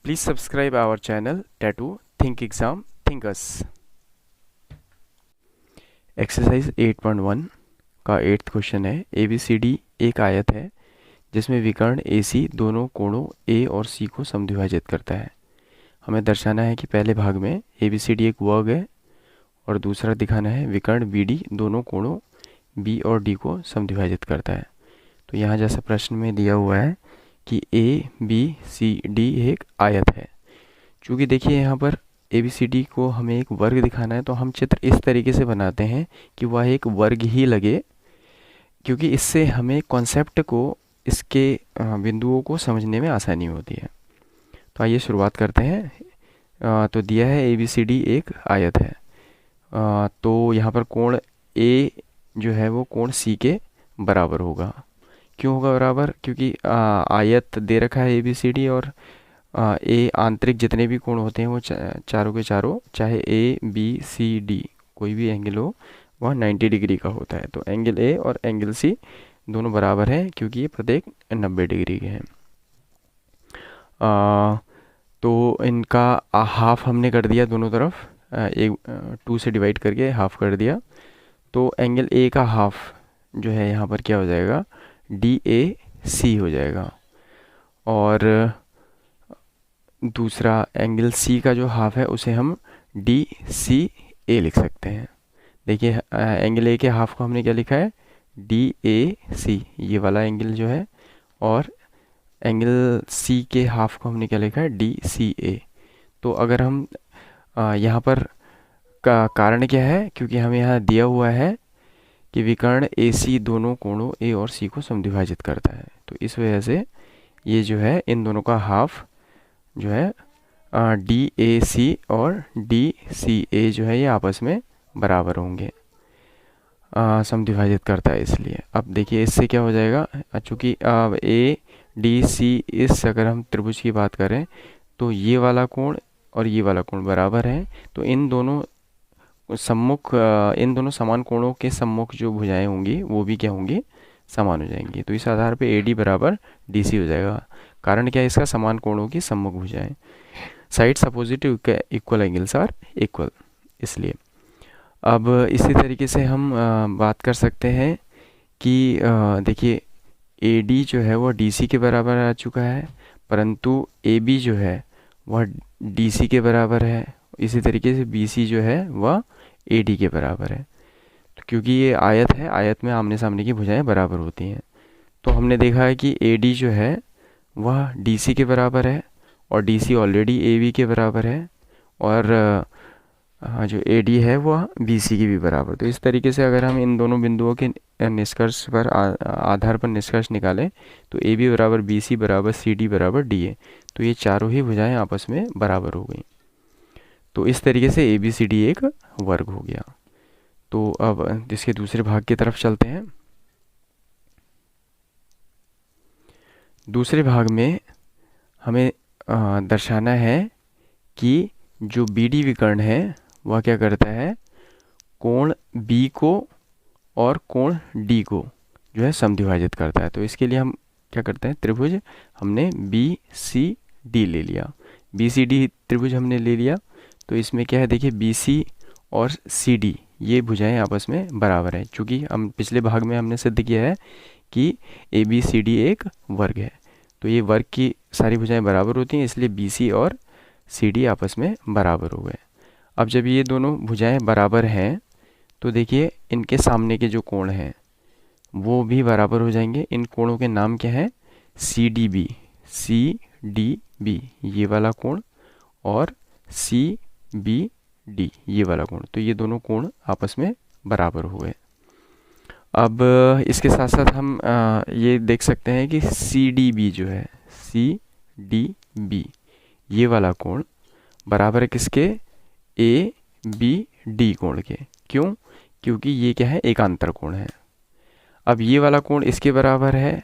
Please subscribe our channel Tattoo Think Exam Thinkers। Exercise 8.1 का 8th question है। ABCD एक आयत है जिसमें विकर्ण AC दोनों कोणों A और C को समद्विभाजित करता है। हमें दर्शाना है कि पहले भाग में ABCD एक वर्ग है और दूसरा दिखाना है विकर्ण BD दोनों कोणों B और D को समद्विभाजित करता है। तो यहाँ जैसा प्रश्न में दिया हुआ है कि ABCD एक आयत है। चूँकि देखिए यहाँ पर ABCD को हमें एक वर्ग दिखाना है, तो हम चित्र इस तरीके से बनाते हैं कि वह एक वर्ग ही लगे, क्योंकि इससे हमें कॉन्सेप्ट को, इसके बिंदुओं को समझने में आसानी होती है। तो आइए शुरुआत करते हैं। तो दिया है ABCD एक आयत है। तो यहाँ पर कोण A जो है वो कोण C के बराबर होगा। क्यों होगा बराबर? क्योंकि आयत दे रखा है ABCD और ए आंतरिक जितने भी कोण होते हैं वो चारों के चारों, चाहे ABCD कोई भी एंगल हो, वह 90 डिग्री का होता है। तो एंगल A और एंगल C दोनों बराबर हैं, क्योंकि ये प्रत्येक 90 डिग्री के हैं। तो इनका हाफ हमने कर दिया दोनों तरफ, एक 2 से डिवाइड करके हाफ कर दिया। तो एंगल A का हाफ जो है यहाँ पर क्या हो जाएगा, DAC हो जाएगा। और दूसरा एंगल C का जो हाफ है उसे हम DCA लिख सकते हैं। देखिए एंगल A के हाफ को हमने क्या लिखा है, DAC, ये वाला एंगल जो है, और एंगल C के हाफ को हमने क्या लिखा है, DCA। तो अगर हम यहाँ पर का कारण क्या है, क्योंकि हमें यहाँ दिया हुआ है कि विकर्ण AC दोनों कोणों A और C को समद्विभाजित करता है, तो इस वजह से ये जो है इन दोनों का हाफ जो है DAC और DCA जो है ये आपस में बराबर होंगे, समद्विभाजित करता है इसलिए। अब देखिए इससे क्या हो जाएगा, चूँकि ADC इस, अगर हम त्रिभुज की बात करें तो ये वाला कोण और ये वाला कोण बराबर है, तो इन दोनों सम्मुख, इन दोनों समान कोणों के सम्मुख जो भुजाएं होंगी वो भी क्या होंगी, समान हो जाएंगी। तो इस आधार पे AD बराबर DC हो जाएगा। कारण क्या है इसका, समान कोणों की सम्मुख भुजाएं, sides opposite equal angles are equal, इसलिए। अब इसी तरीके से हम बात कर सकते हैं कि देखिए AD जो है वह DC के बराबर आ चुका है, परंतु AB जो है वह DC के बराबर है। इसी तरीके से BC जो है वह AD के बराबर है। तो क्योंकि ये आयत है, आयत में आमने सामने की भुजाएं बराबर होती हैं, तो हमने देखा है कि AD जो है वह DC के बराबर है और DC ऑलरेडी AB के बराबर है, और जो AD है वह BC की भी बराबर। तो इस तरीके से अगर हम इन दोनों बिंदुओं के निष्कर्ष पर आधार पर निष्कर्ष निकालें तो AB बराबर BC बराबर CD बराबर DA, तो ये चारों ही भुजाएं आपस में बराबर हो गई। तो इस तरीके से ABCD एक वर्ग हो गया। तो अब इसके दूसरे भाग की तरफ चलते हैं। दूसरे भाग में हमें दर्शाना है कि जो BD विकर्ण है वह क्या करता है, कोण B को और कोण D को जो है समद्विभाजित करता है। तो इसके लिए हम क्या करते हैं, त्रिभुज हमने BCD ले लिया, BCD त्रिभुज हमने ले लिया। तो इसमें क्या है, देखिए BC और CD ये भुजाएं आपस में बराबर हैं। चूँकि हम पिछले भाग में हमने सिद्ध किया है कि ABCD एक वर्ग है, तो ये वर्ग की सारी भुजाएं बराबर होती हैं, इसलिए BC और CD आपस में बराबर हो गए। अब जब ये दोनों भुजाएं बराबर हैं तो देखिए इनके सामने के जो कोण हैं वो भी बराबर हो जाएंगे। इन कोणों के नाम क्या है, CDB, CDB ये वाला कोण और CBD ये वाला कोण, तो ये दोनों कोण आपस में बराबर हो गए। अब इसके साथ साथ हम ये देख सकते हैं कि CDB जो है, CDB ये वाला कोण बराबर है किसके, ABD कोण के। क्यों? क्योंकि ये क्या है, एकांतर कोण है। अब ये वाला कोण इसके बराबर है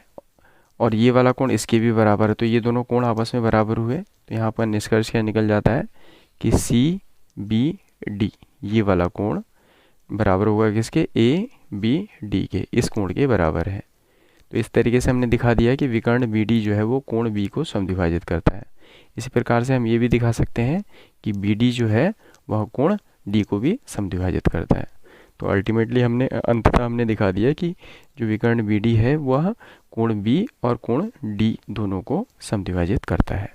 और ये वाला कोण इसके भी बराबर है, तो ये दोनों कोण आपस में बराबर हुए। तो यहाँ पर निष्कर्ष क्या निकल जाता है कि CBD ये वाला कोण बराबर होगा किसके, ABD के, इस कोण के बराबर है। तो इस तरीके से हमने दिखा दिया कि विकर्ण BD जो है वो कोण B को समद्विभाजित करता है। इसी प्रकार से हम ये भी दिखा सकते हैं कि बी डी जो है वह कोण डी को भी समद्विभाजित करता है। तो अल्टीमेटली अंततः हमने दिखा दिया कि जो विकर्ण बी डी है वह कोण बी और कोण डी दोनों को समद्विभाजित करता है।